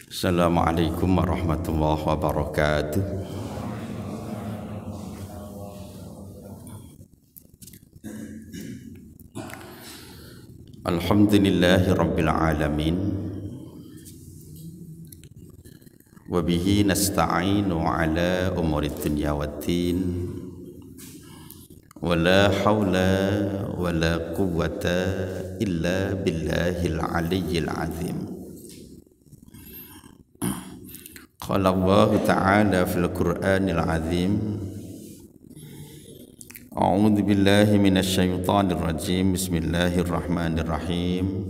Assalamualaikum warahmatullahi wabarakatuh. Alhamdulillahi rabbil alamin. Wa bihi nasta'inu ala umuri dunya waddin. Wa la hawla wa la quwwata illa billahil aliyyil azim. Qala Allah Ta'ala fil Qur'anil Azim. A'udzu billahi minasy syaithanir rajim. Bismillahirrahmanirrahim.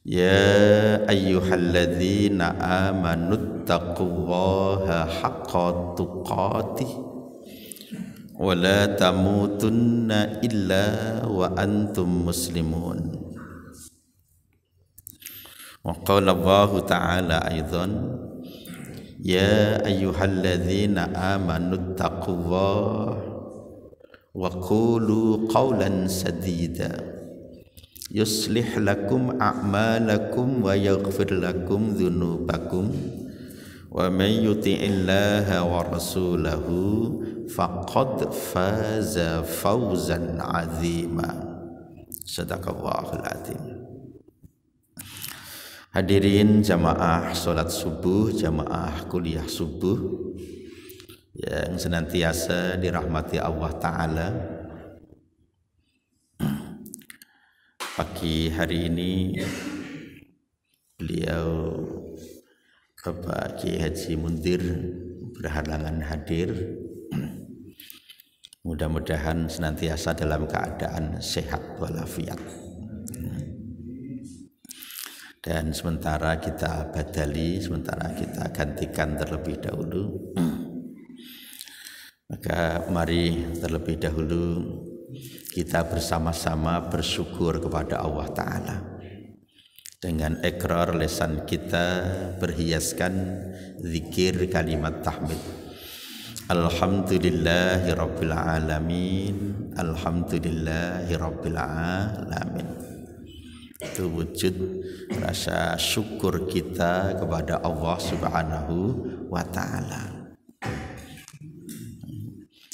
Ya ayyuhalladzina amanu taqullaha haqqa tuqatih wa la tamutunna illa wa antum muslimun. Wa qala Allah Ta'ala aidan ya ayyuhalladzina amanu taqullaha wa qulu qawlan sadida yuslih lakum a'malakum wa yaghfir lakum dhunubakum wa may yuti'illaha wa rasulahu faqad faza fawzan 'azima. Shadaqallahul 'azim. Hadirin jamaah salat subuh, jamaah kuliah subuh yang senantiasa dirahmati Allah Ta'ala. Pagi hari ini beliau Bapak Kiai Haji Mundir berhalangan hadir. Mudah-mudahan senantiasa dalam keadaan sehat walafiat. Dan sementara kita badali, sementara kita gantikan terlebih dahulu. Maka mari terlebih dahulu kita bersama-sama bersyukur kepada Allah Ta'ala. Dengan ikrar lisan kita berhiaskan zikir kalimat tahmid. Alhamdulillahi rabbil alamin. Alhamdulillahi rabbil alamin. Itu wujud rasa syukur kita kepada Allah Subhanahu wa Ta'ala.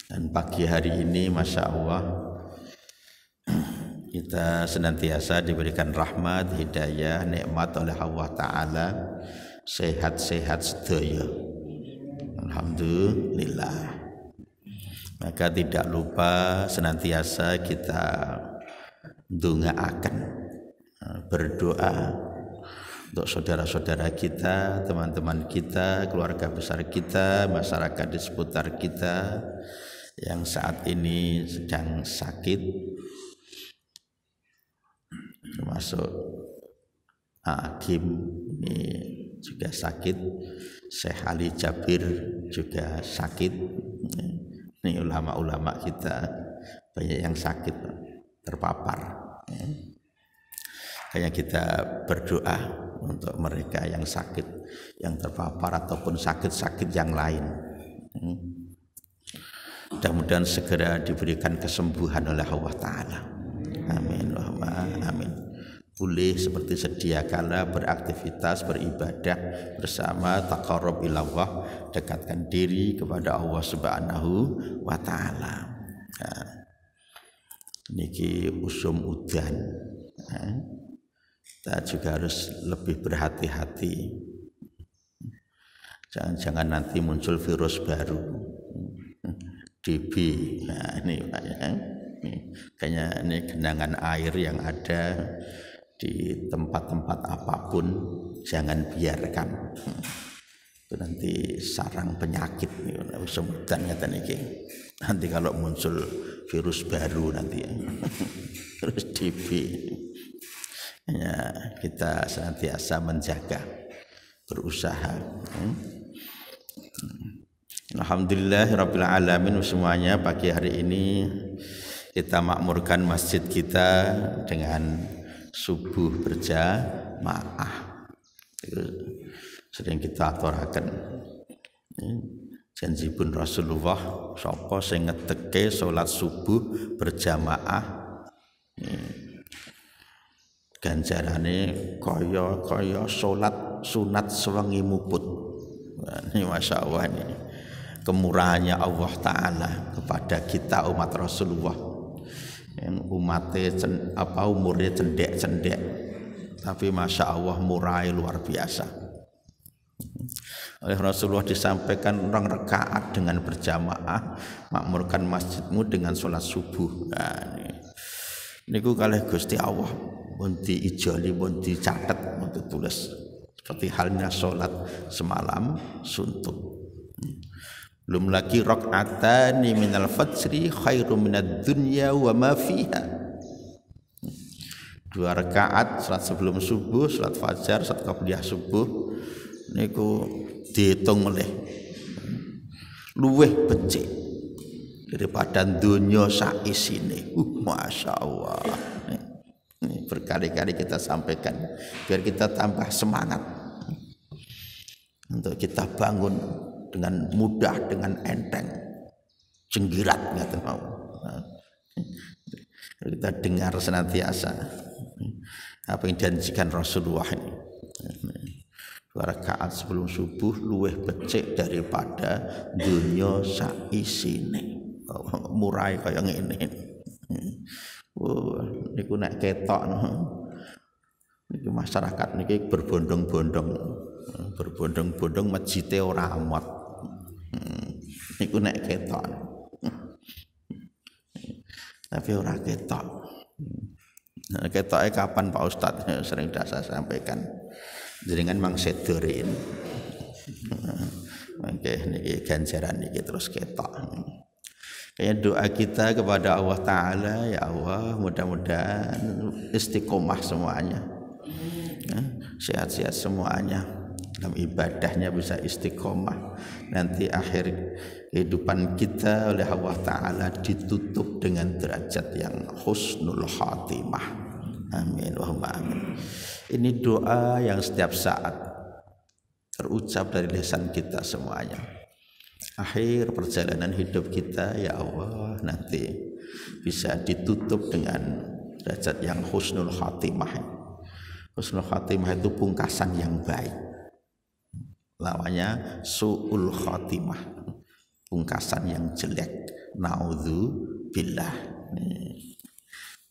Dan pagi hari ini Masya Allah kita senantiasa diberikan rahmat, hidayah, nikmat oleh Allah Ta'ala, sehat-sehat sedaya. Alhamdulillah. Maka tidak lupa senantiasa kita ndongaaken, berdoa untuk saudara-saudara kita, teman-teman kita, keluarga besar kita, masyarakat di seputar kita yang saat ini sedang sakit, termasuk Hakim ini juga sakit, Syekh Ali Jabir juga sakit. Ini ulama-ulama kita banyak yang sakit, terpapar. Kayak kita berdoa untuk mereka yang sakit, yang terpapar ataupun sakit-sakit yang lain. Mudah-mudahan segera diberikan kesembuhan oleh Allah Ta'ala. Amin. Amin. Boleh seperti sedia kala beraktivitas, beribadah bersama, taqarrub ilallah, dekatkan diri kepada Allah Subhanahu wa Ta'ala. Nah, niki usum udan. Kita juga harus lebih berhati-hati. Jangan-jangan nanti muncul virus baru, DB. Nah ini Pak ya. Kayaknya ini genangan air yang ada di tempat-tempat apapun jangan biarkan. Itu nanti sarang penyakit nih, sebutan kata niki. Nanti kalau muncul virus baru nanti virus DB. Ya, kita senantiasa menjaga, berusaha. Alhamdulillahirabbil alamin. Semuanya pagi hari ini kita makmurkan masjid kita dengan subuh berjamaah. Sering kita aturaken. Janjipun Rasulullah sapa sing ngeteke salat subuh berjamaah ganjarane kaya salat sunat sewengi muput. Ini Masya Allah, ini kemurahannya Allah Ta'ala kepada kita umat Rasulullah yang umatnya umurnya cendek-cendek, tapi Masya Allah murahnya luar biasa. Oleh Rasulullah disampaikan 2 rakaat dengan berjamaah, makmurkan masjidmu dengan sholat subuh. Nah, ini kalih Gusti Allah pun diijoli, pun dicatat, pun ditulis seperti halnya sholat semalam suntuk. Belum lagi rakaatani minal fajri khairum minad dunya wa ma fiha. 2 rakaat salat sebelum subuh, salat fajar, salat qabliyah subuh niku dihitung oleh luweh becik daripada dunya sak isine. Masya Allah. Ini berkali-kali kita sampaikan biar kita tambah semangat untuk kita bangun dengan mudah, dengan enteng, jenggirat ngaten mau. Kita dengar senantiasa apa yang dijanjikan Rasulullah ini. 2 rakaat sebelum subuh luweh becik daripada dunya sak isine. Murai kaya ngene. Niku nek ketok niki masyarakat niki berbondong-bondong masjide ora amot. Niku nek ketok. Tapi ora ketok. Ketoknya kapan Pak Ustadz? Sering saya sampaikan. Jenengan mang sedorin. Oke, niki ganjaran niki terus ketok. Kayak doa kita kepada Allah Ta'ala, ya Allah mudah-mudahan istiqomah semuanya, sehat-sehat semuanya, dalam ibadahnya bisa istiqomah, nanti akhir kehidupan kita oleh Allah Ta'ala ditutup dengan derajat yang husnul khatimah. Amin Allahumma amin. Ini doa yang setiap saat terucap dari lisan kita semuanya. Akhir perjalanan hidup kita, ya Allah, nanti bisa ditutup dengan derajat yang husnul khatimah. Husnul khatimah itu pungkasan yang baik. Lawannya su'ul khatimah, pungkasan yang jelek. Naudzubillah.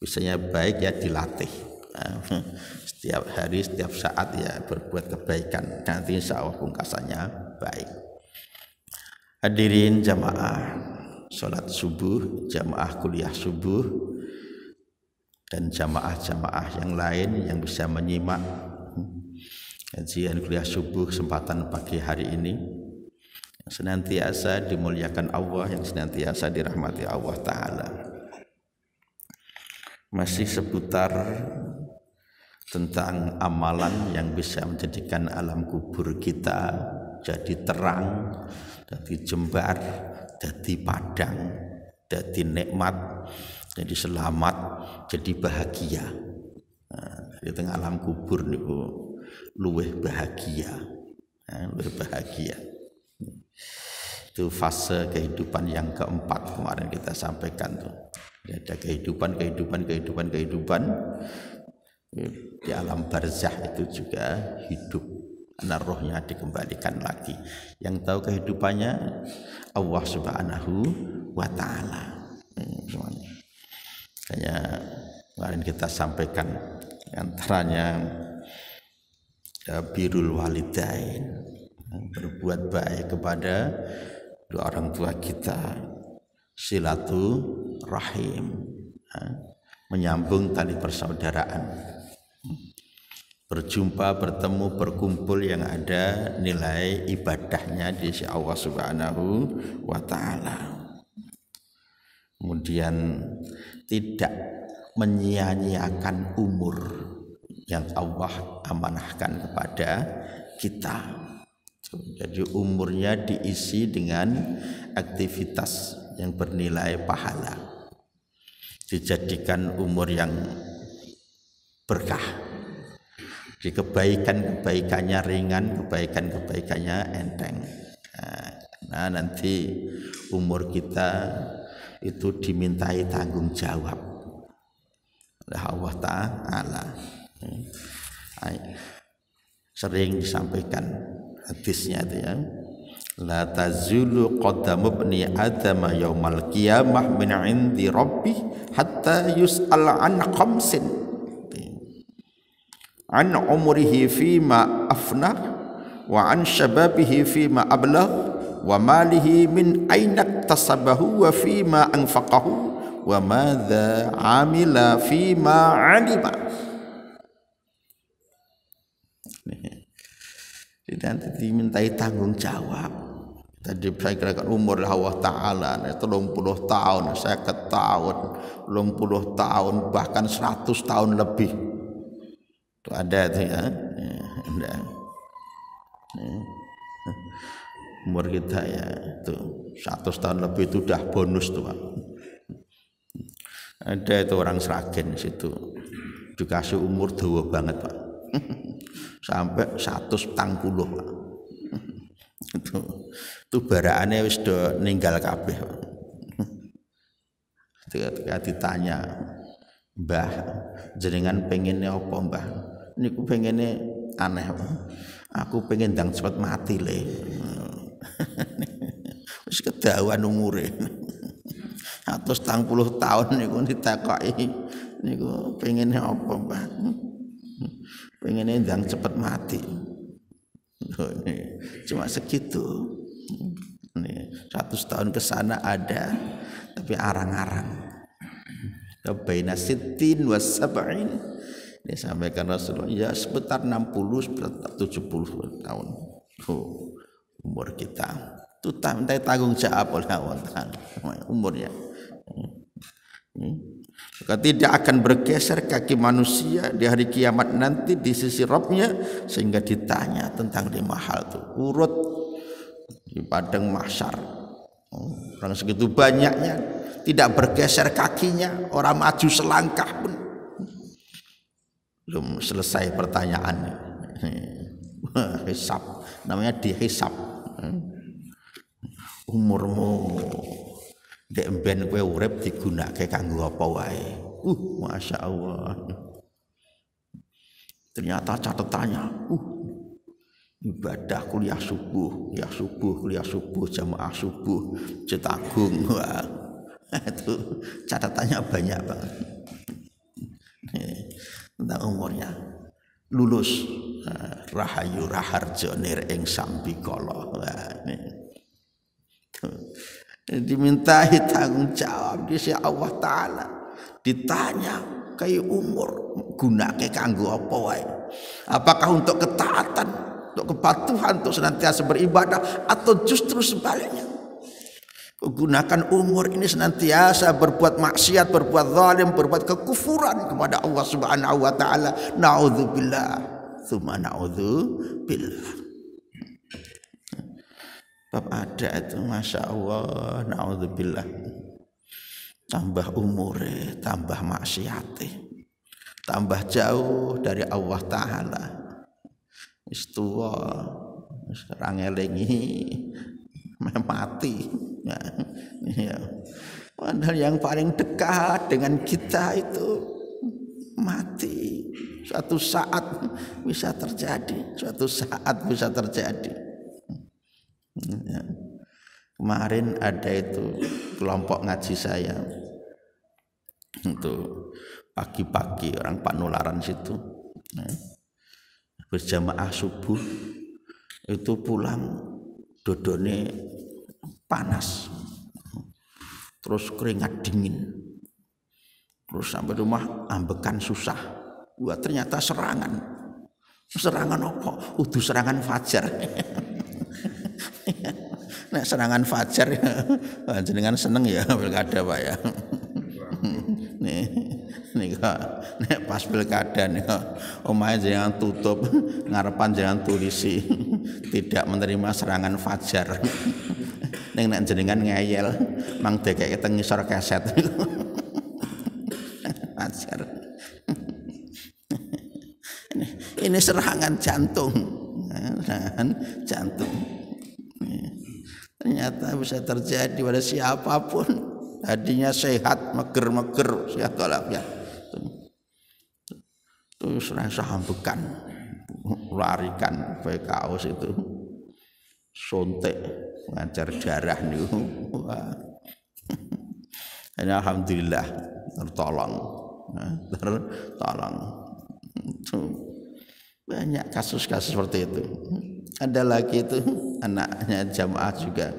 Biasanya baik ya dilatih. Setiap hari, setiap saat ya berbuat kebaikan. Nanti insya Allah pungkasannya baik. Hadirin jamaah sholat subuh, jamaah kuliah subuh, dan jamaah-jamaah yang lain yang bisa menyimak kajian kuliah subuh kesempatan pagi hari ini, yang senantiasa dimuliakan Allah, yang senantiasa dirahmati Allah Ta'ala. Masih seputar tentang amalan yang bisa menjadikan alam kubur kita jadi terang, jadi jembar, jadi padang, jadi nikmat, jadi selamat, jadi bahagia. Di tengah alam kubur niku luweh bahagia, luweh bahagia. Itu fase kehidupan yang keempat kemarin kita sampaikan tuh. Ada kehidupan di alam barzah itu juga hidup. Karena rohnya dikembalikan lagi. Yang tahu kehidupannya Allah Subhanahu wa Ta'ala. Kayak kemarin kita sampaikan antaranya birrul walidain, berbuat baik kepada dua orang tua kita, silaturahim, menyambung tali persaudaraan. Berjumpa, bertemu, berkumpul yang ada nilai ibadahnya di sisi Allah Subhanahu wa Ta'ala. Kemudian tidak menyia-nyiakan umur yang Allah amanahkan kepada kita. Jadi umurnya diisi dengan aktivitas yang bernilai pahala. Dijadikan umur yang berkah. Di kebaikan-kebaikannya ringan, kebaikan-kebaikannya enteng. Nah, nanti umur kita itu dimintai tanggung jawab oleh Allah Ta'ala. sering disampaikan hadisnya itu ya. La tazulu qadamu ibni adama yaumal qiyamah min indi rabbi hatta yus'al an khamsin an umrihi fima afna wa an shababihi fima ablagh wa malihi min aina iktasabahu wa fima anfaqahu wa madza amila fima alima. Nanti dimintai tanggung jawab. Tadi saya kirakan umur Allah Ta'ala 30 tahun, 50 tahun, 20 tahun, bahkan 100 tahun lebih. Itu ada itu ya. Ada. Umur kita ya itu 100 tahun lebih itu udah bonus tuh Pak. Ada itu orang Sragen di situ dikasih umur dawa banget Pak. Sampai 140 Pak. Itu baraane wis do ninggal kabeh. Ketika ditanya, "Mbah, jenengan pengennya apa, Mbah?" Niku pengene aneh, Pak. Aku pengen ndang cepet mati le. Wis kedawan umure. 140 tahun niku ditakoki niku pengennya apa, Mbah? Pengennya ndang cepet mati. Cuma segitu. 100 tahun ke sana ada, tapi arang-arang. Baina sittin wa sab'in, disampaikan Rasulullah, ya sebentar 60, sebentar 70 tahun. Umur kita. Itu tanggung jawab oleh Allah Ta'ala umurnya. Maka tidak akan bergeser kaki manusia di hari kiamat nanti di sisi Rabbnya sehingga ditanya tentang 5 hal itu. Urut di padang mahsyar. Orang segitu banyaknya tidak bergeser kakinya, orang maju selangkah pun belum selesai pertanyaannya. Hisab, namanya dihisab. Umurmu dek ben kowe urip digunakake kanggo apa wae. Masya Allah. Ternyata catatannya ibadah kuliah subuh, jamaah subuh, cetagung. Wah, itu catatannya banyak banget. Tentang umurnya. Lulus rahayu raharjo nir ing sambikala. Dimintai tanggung jawab di sisi Allah Ta'ala. Ditanya kayak umur gunake kanggo apa wae? Apakah untuk ketaatan, untuk kepatuhan, untuk senantiasa beribadah, atau justru sebaliknya gunakan umur ini senantiasa berbuat maksiat, berbuat zalim, berbuat kekufuran kepada Allah Subhanahu wa Ta'ala. Na'udzubillah, tsumma na'udzubillah. Bab ada itu, Masya Allah, na'udzubillah. Tambah umure, tambah maksiate, tambah jauh dari Allah Ta'ala. Istuwa serang elingi mati. Ya. Padahal yang paling dekat dengan kita itu mati. Suatu saat bisa terjadi. Ya. Kemarin ada itu kelompok ngaji saya untuk pagi-pagi orang Panularan situ, berjamaah subuh itu pulang dodone panas, terus keringat dingin, terus sampai rumah ambekan susah. Wah, ternyata serangan apa? Udah serangan fajar. Nek serangan fajar jenengan seneng ya pilkada Pak ya. Nih nek pas pilkada nih omahe jangan tutup, ngarepan jangan tulisi tidak menerima serangan fajar. Ning nek jenengan ngeyel mang dekek teng ngisor keset. Fajar. Ini serangan jantung. Ternyata bisa terjadi pada siapapun. Tadinya sehat, meger, sehat walafiat. Itu serasa hambukan. larikan kaos itu sontek ngajar darah niku. Ini alhamdulillah tertolong. Banyak kasus-kasus seperti itu. Ada lagi itu anaknya jamaah juga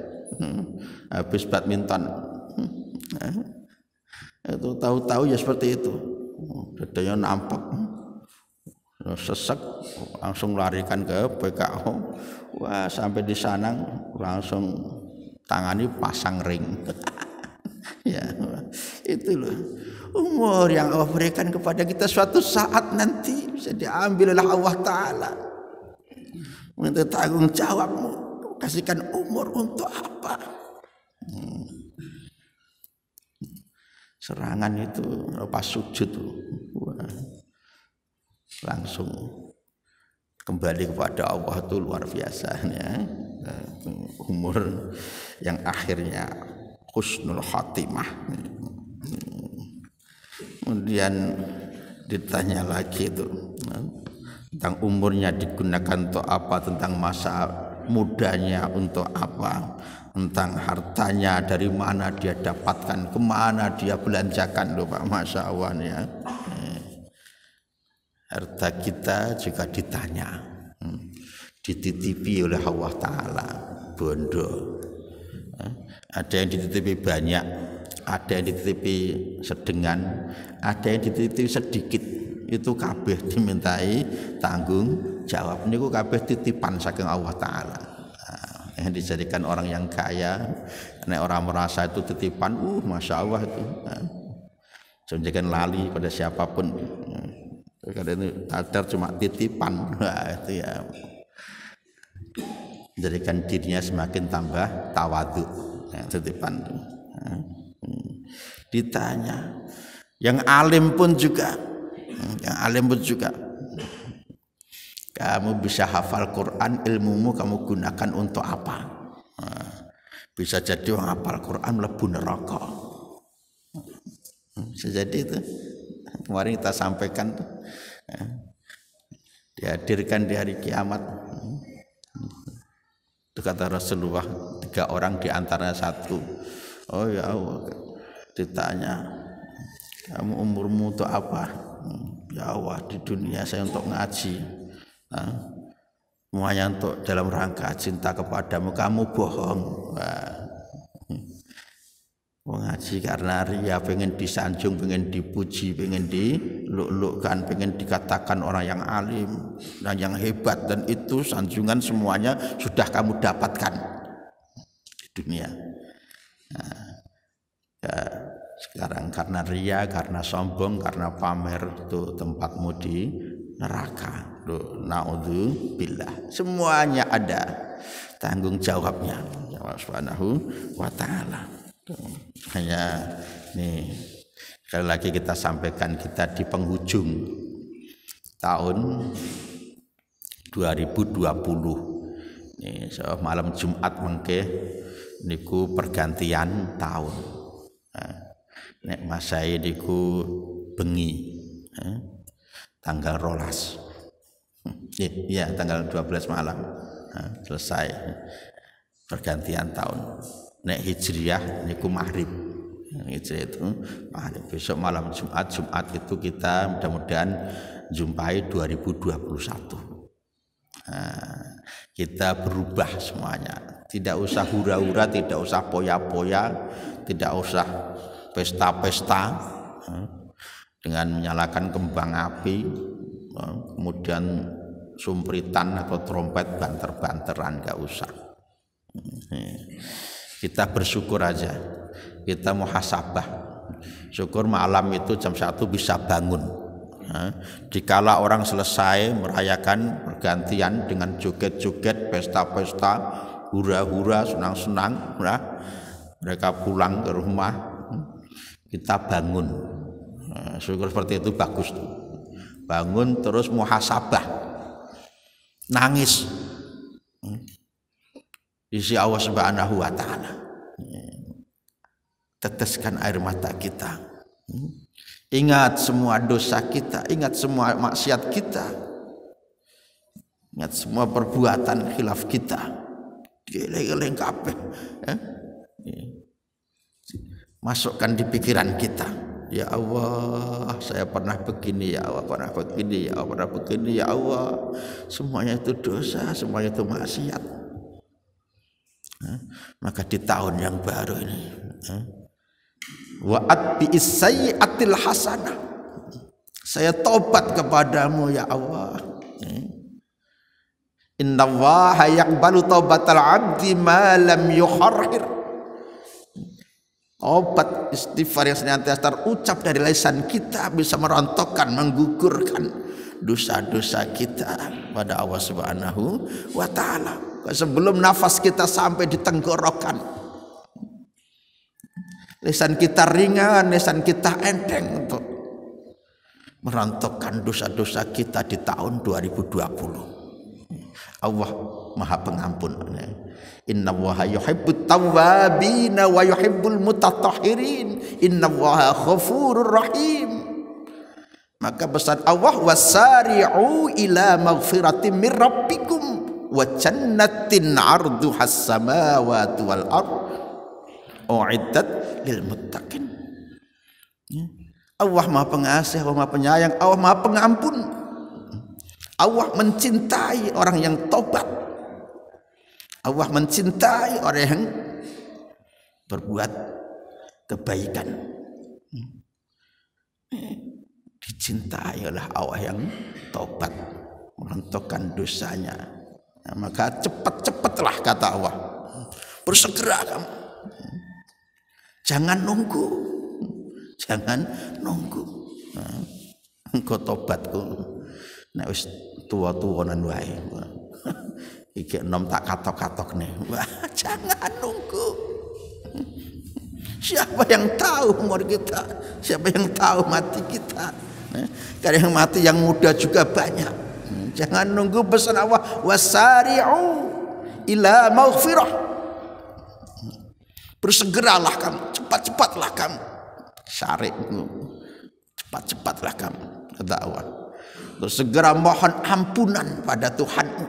habis badminton. Itu tahu-tahu ya seperti itu. Dadanya nampak sesek langsung larikan ke PKO. Wah, sampai di sana langsung tangani pasang ring. Ya, itu loh umur yang Allah berikan kepada kita suatu saat nanti bisa diambil oleh Allah Ta'ala. Minta tanggung jawabmu, kasihkan umur untuk apa? Serangan itu lepas sujud langsung kembali kepada Allah itu luar biasa ya. Umur yang akhirnya husnul khatimah. Kemudian ditanya lagi itu tentang umurnya digunakan untuk apa, tentang masa mudanya untuk apa, tentang hartanya dari mana dia dapatkan, kemana dia belanjakan loh Pak, Masya Allah ya. Harta kita juga ditanya, dititipi oleh Allah Ta'ala, bondo. Ada yang dititipi banyak, ada yang dititipi sedengan, ada yang dititipi sedikit. Itu kabeh dimintai tanggung jawab. Niku kabeh titipan saking Allah Ta'ala. Yang dijadikan orang yang kaya, nek orang merasa itu titipan, Masya Allah itu. Jangan lali pada siapapun. Karena ini adar cuma titipan, itu ya. Jadikan dirinya semakin tambah tawadhu, ya, titipan. Ditanya, yang alim pun juga, kamu bisa hafal Quran, ilmumu kamu gunakan untuk apa? Bisa jadi orang hafal Quran mlebu neraka. Bisa jadi itu. Kemarin kita sampaikan dihadirkan di hari kiamat. Itu kata Rasulullah, 3 orang di antaranya satu. Oh ya Allah, ditanya, kamu umurmu untuk apa? Ya Allah, di dunia saya untuk ngaji. Semuanya untuk dalam rangka cinta kepadamu. Kamu bohong. Ngaji karena ria, pengen disanjung, pengen dipuji, pengen diluk-lukkan, pengen dikatakan orang yang alim dan yang hebat, dan itu sanjungan semuanya sudah kamu dapatkan di dunia. Ya, sekarang karena ria, karena sombong, karena pamer, itu tempatmu di neraka. Naudzubillah. Semuanya ada tanggung jawabnya Allah Subhanahu wa Ta'ala. Hanya nih sekali lagi kita sampaikan, kita di penghujung tahun 2020 nih, so, malam Jumat mengke niku pergantian tahun. Nek masai niku bengi tanggal 12 ya tanggal 12 malam selesai pergantian tahun. Nek hijriyah niku maghrib. Hijriyah itu maghrib. Besok malam Jumat itu kita mudah-mudahan jumpai 2021. Kita berubah semuanya. Tidak usah hura-hura, tidak usah poya-poya, tidak usah pesta-pesta dengan menyalakan kembang api, kemudian sumpritan atau trompet banter-banteran, enggak usah. Kita bersyukur aja, kita muhasabah. Syukur malam itu jam 1 bisa bangun. Dikala orang selesai merayakan pergantian dengan joget-joget, pesta-pesta, hura-hura, senang-senang, mereka pulang ke rumah, kita bangun. Syukur seperti itu bagus tuh. Bangun terus muhasabah, nangis. Isi Allah Subhanahu wa Ta'ala, teteskan air mata kita, ingat semua dosa kita, ingat semua maksiat kita, Ingat semua perbuatan khilaf kita. Geleng-geleng kabeh. Masukkan di pikiran kita. Ya Allah, saya pernah begini, ya Allah pernah begini, ya Allah pernah begini, ya Allah. Semuanya itu dosa, semuanya itu maksiat. Maka di tahun yang baru ini, wa'at bi'is sayyi'atil hasanah. Saya tobat kepadamu ya Allah. Innallaha yaqbalu taubatal 'abdi ma lam yukharhir. Obat istighfar yang senantiasa terucap dari lisan kita bisa merontokkan, menggugurkan dosa-dosa kita pada Allah Subhanahu wa ta'ala. Sebelum nafas kita sampai di tenggorokan, lisan kita ringan, lisan kita enteng untuk merontokkan dosa-dosa kita di tahun 2020. Allah Maha Pengampun. Innallaha yuhibbut tawwabin wa yuhibbul mutatahhirin. Innallaha ghafurur rahim. Maka pesan Allah, wasari'u ila maghfiratin mir rabbikum wa jannatin 'arduhas samawati wal ardh u'iddat lil muttaqin. Allah Maha Pengasih, Allah Maha Penyayang, Allah Maha Pengampun. Allah mencintai orang yang tobat. Allah mencintai orang yang berbuat kebaikan. Dicintai oleh Allah yang tobat, merontokkan dosanya. Nah, maka cepat-cepatlah kata Allah. Bersegera kamu. Jangan nunggu. Jangan nunggu. Engkau tobatku. Nek wis tuwa-tuwanan wae. Iki enom tak katok-katok nih. Wah, jangan nunggu. Siapa yang tahu umur kita? Siapa yang tahu mati kita? Karena yang mati yang muda juga banyak. Jangan nunggu pesan Allah. Wasari'u ila maghfirah. Bersegeralah kamu, cepat-cepatlah kamu. Syari'u. Cepat-cepatlah kamu, kata Allah. Bersegera mohon ampunan pada Tuhanmu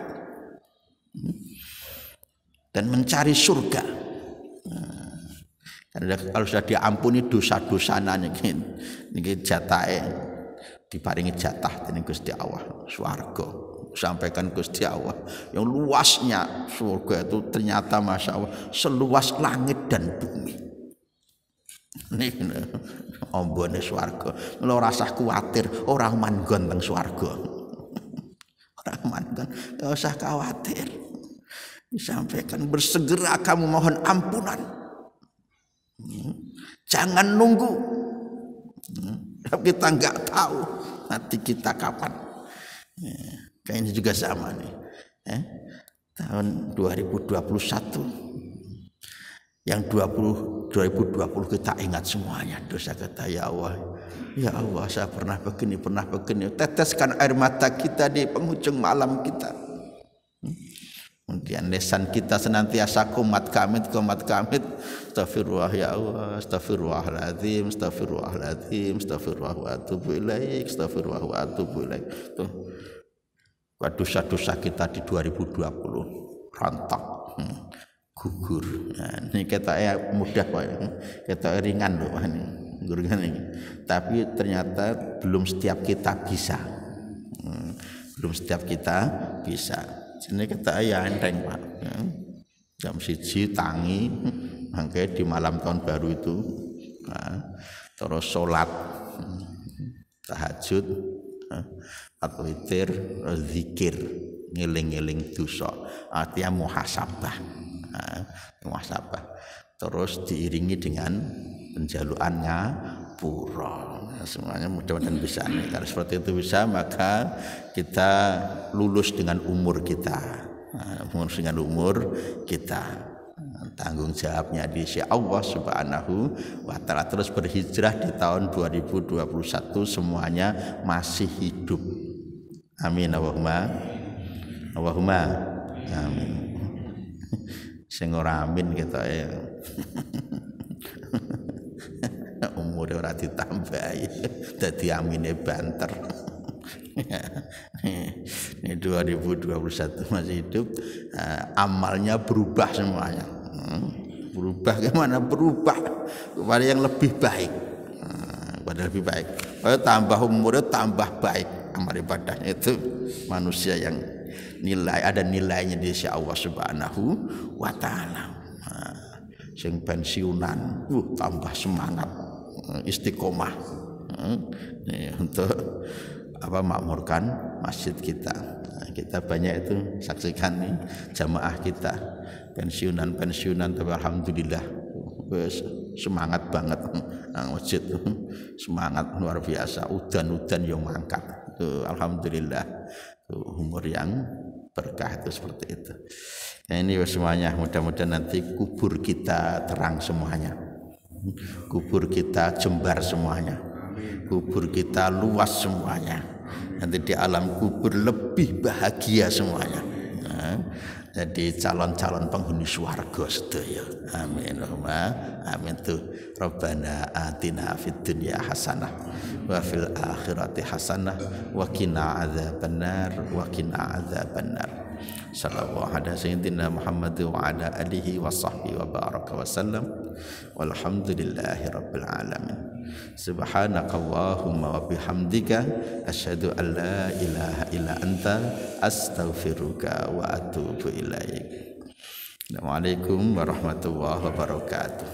dan mencari surga. Karena kalau sudah diampuni dosa-dosanya niki jatahe diparingi jatah dening Gusti Allah swarga. Sampaikan Gusti Allah yang luasnya surga itu ternyata Masya Allah seluas langit dan bumi. Nih ombone swarga. Mula ora usah kuwatir orang manggon teng swarga. Orang manggon enggak usah khawatir. Disampaikan bersegera kamu mohon ampunan. Jangan nunggu. Kita enggak tahu nanti kita kapan. Kayaknya juga sama nih. Tahun 2021 yang 2020 kita ingat semuanya dosa kita. Ya Allah saya pernah begini. Teteskan air mata kita di penghujung malam kita. Kemudian lisan kita senantiasa kumat kamit. Astagfirullah ya Allah, astagfirullahaladzim, astagfirullah wa atubu ilaik, astagfirullah wa atubu ilaik. Tuh dosa-dosa kita di 2020 rontok. Gugur. Nah, ini kita mudah Pak. Kita ringan loh ini. Tapi ternyata belum setiap kita bisa. Belum setiap kita bisa. Sini kita ya enteng Pak. Jam 1 tangi mangke di malam tahun baru itu. Nah, terus sholat tahajud atau witir, zikir, ngeling-ngeling dosa. Artinya muhasabah. Muhasabah terus diiringi dengan penjaluannya pura. Semuanya mudah-mudahan bisa nih. Kalau seperti itu bisa, maka kita lulus dengan umur kita. Dengan umur kita, tanggung jawabnya di sisi Allah Subhanahu wa ta'ala. Terus berhijrah di tahun 2021 semuanya masih hidup. Amin Allahumma amin. Sing ora amin kita ya. Umure ora ditambahi, dadi amine banter. Ini 2021 masih hidup, amalnya berubah semuanya. Berubah gimana? Berubah kepada yang lebih baik. Kepada lebih baik. Kalau tambah umurnya tambah baik amal ibadahnya itu manusia yang ada nilainya di sisi Allah Subhanahu wa taala. Sing pensiunan tambah semangat, istiqomah untuk makmurkan masjid kita. Kita banyak itu saksikan nih jamaah kita pensiunan tapi alhamdulillah semangat banget masjid, semangat luar biasa, udan yang mangkat alhamdulillah, umur yang berkah itu seperti itu. Ini semuanya mudah-mudahan nanti kubur kita terang semuanya, kubur kita jembar semuanya, kubur kita luas semuanya, nanti di alam kubur lebih bahagia semuanya. Jadi calon-calon penghuni swarga sedaya. Amin. Amin tuh. Rabbana atina fid dunya hasanah wa fil akhirati hasanah wa qina adzabannar wa qina adzabannar. Sallallahu ala sayyidina Muhammad wa ala alihi wa sahbihi wa baraka wa sallam. Walhamdulillahi rabbil alamin. Subhanakallahumma wa bihamdika asyhadu an la ilaha illa anta astaghfiruka wa atubu ilaik. Assalamualaikum warahmatullahi wabarakatuh.